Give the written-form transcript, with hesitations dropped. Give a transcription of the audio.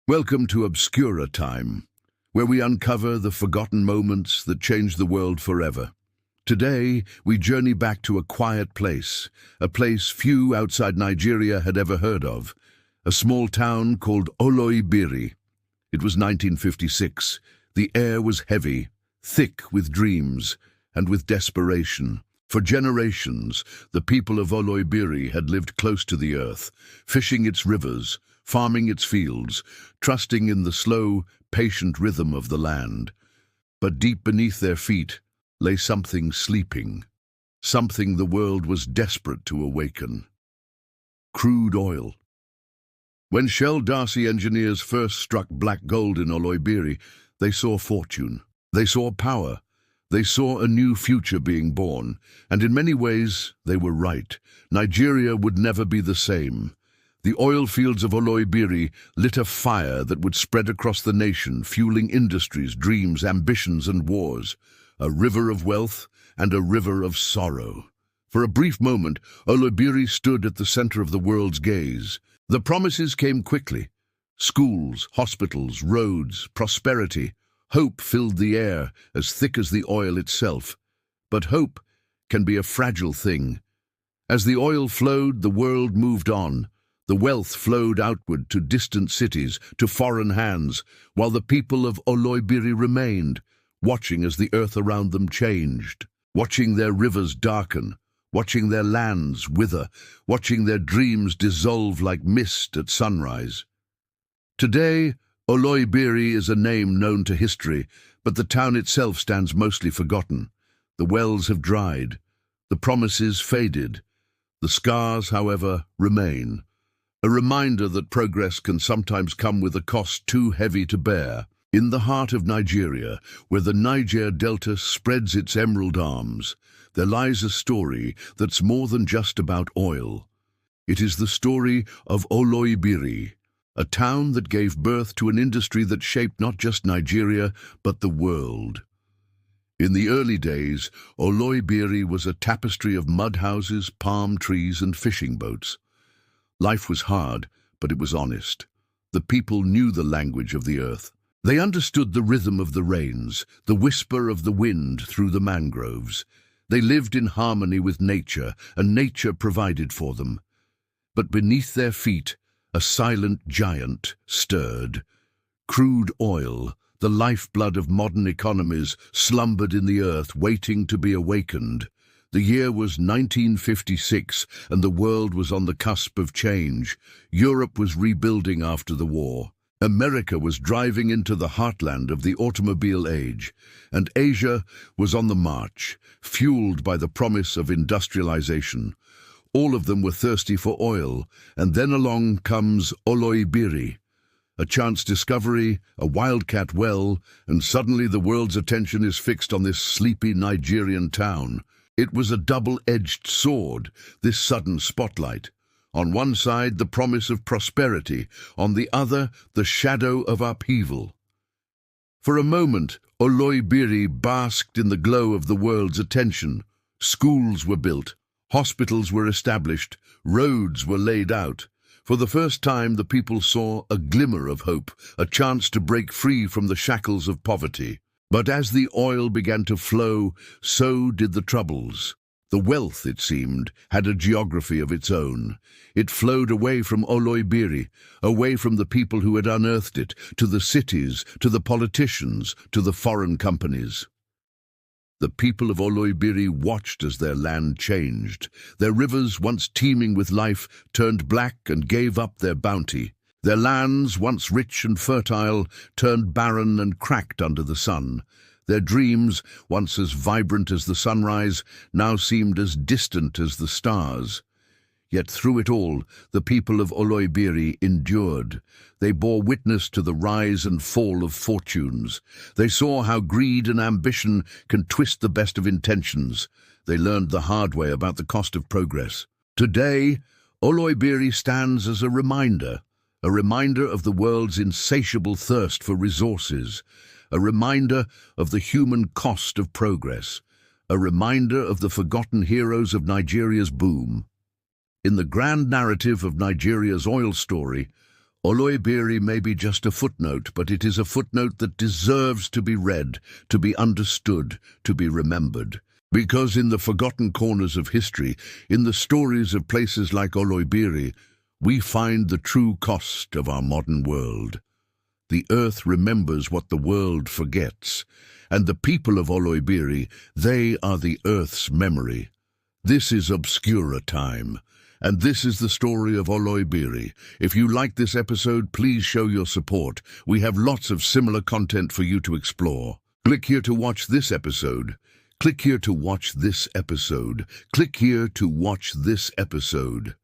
Welcome to ObscuraTime, where we uncover the forgotten moments that changed the world forever. Today, we journey back to a quiet place, a place few outside Nigeria had ever heard of, a small town called Oloibiri. It was 1956. The air was heavy, thick with dreams and with desperation. For generations, the people of Oloibiri had lived close to the earth, fishing its rivers, farming its fields, trusting in the slow, patient rhythm of the land. But deep beneath their feet lay something sleeping, something the world was desperate to awaken. Crude oil. When Shell Darcy engineers first struck black gold in Oloibiri, they saw fortune, they saw power, they saw a new future being born, and in many ways they were right. Nigeria would never be the same. The oil fields of Oloibiri lit a fire that would spread across the nation, fueling industries, dreams, ambitions, and wars. A river of wealth and a river of sorrow. For a brief moment, Oloibiri stood at the center of the world's gaze. The promises came quickly. Schools, hospitals, roads, prosperity. Hope filled the air, as thick as the oil itself. But hope can be a fragile thing. As the oil flowed, the world moved on. The wealth flowed outward to distant cities, to foreign hands, while the people of Oloibiri remained, watching as the earth around them changed, watching their rivers darken, watching their lands wither, watching their dreams dissolve like mist at sunrise. Today, Oloibiri is a name known to history, but the town itself stands mostly forgotten. The wells have dried, the promises faded. The scars, however, remain. A reminder that progress can sometimes come with a cost too heavy to bear. In the heart of Nigeria, where the Niger Delta spreads its emerald arms, there lies a story that's more than just about oil. It is the story of Oloibiri, a town that gave birth to an industry that shaped not just Nigeria, but the world. In the early days, Oloibiri was a tapestry of mud houses, palm trees, and fishing boats. Life was hard, but it was honest. The people knew the language of the earth. They understood the rhythm of the rains, the whisper of the wind through the mangroves. They lived in harmony with nature, and nature provided for them. But beneath their feet, a silent giant stirred. Crude oil, the lifeblood of modern economies, slumbered in the earth, waiting to be awakened. The year was 1956, and the world was on the cusp of change. Europe was rebuilding after the war. America was driving into the heartland of the automobile age, and Asia was on the march, fueled by the promise of industrialization. All of them were thirsty for oil, and then along comes Oloibiri. A chance discovery, a wildcat well, and suddenly the world's attention is fixed on this sleepy Nigerian town. It was a double-edged sword, this sudden spotlight. On one side, the promise of prosperity, on the other, the shadow of upheaval. For a moment, Oloibiri basked in the glow of the world's attention. Schools were built, hospitals were established, roads were laid out. For the first time, the people saw a glimmer of hope, a chance to break free from the shackles of poverty. But as the oil began to flow, so did the troubles. The wealth, it seemed, had a geography of its own. It flowed away from Oloibiri, away from the people who had unearthed it, to the cities, to the politicians, to the foreign companies. The people of Oloibiri watched as their land changed. Their rivers, once teeming with life, turned black and gave up their bounty. Their lands, once rich and fertile, turned barren and cracked under the sun. Their dreams, once as vibrant as the sunrise, now seemed as distant as the stars. Yet through it all, the people of Oloibiri endured. They bore witness to the rise and fall of fortunes. They saw how greed and ambition can twist the best of intentions. They learned the hard way about the cost of progress. Today, Oloibiri stands as a reminder of the world's insatiable thirst for resources, a reminder of the human cost of progress, a reminder of the forgotten heroes of Nigeria's boom. In the grand narrative of Nigeria's oil story, Oloibiri may be just a footnote, but it is a footnote that deserves to be read, to be understood, to be remembered. Because in the forgotten corners of history, in the stories of places like Oloibiri, we find the true cost of our modern world. The earth remembers what the world forgets, and the people of Oloibiri, they are the earth's memory. This is ObscuraTime, and this is the story of Oloibiri. If you like this episode, please show your support. We have lots of similar content for you to explore. Click here to watch this episode. Click here to watch this episode. Click here to watch this episode.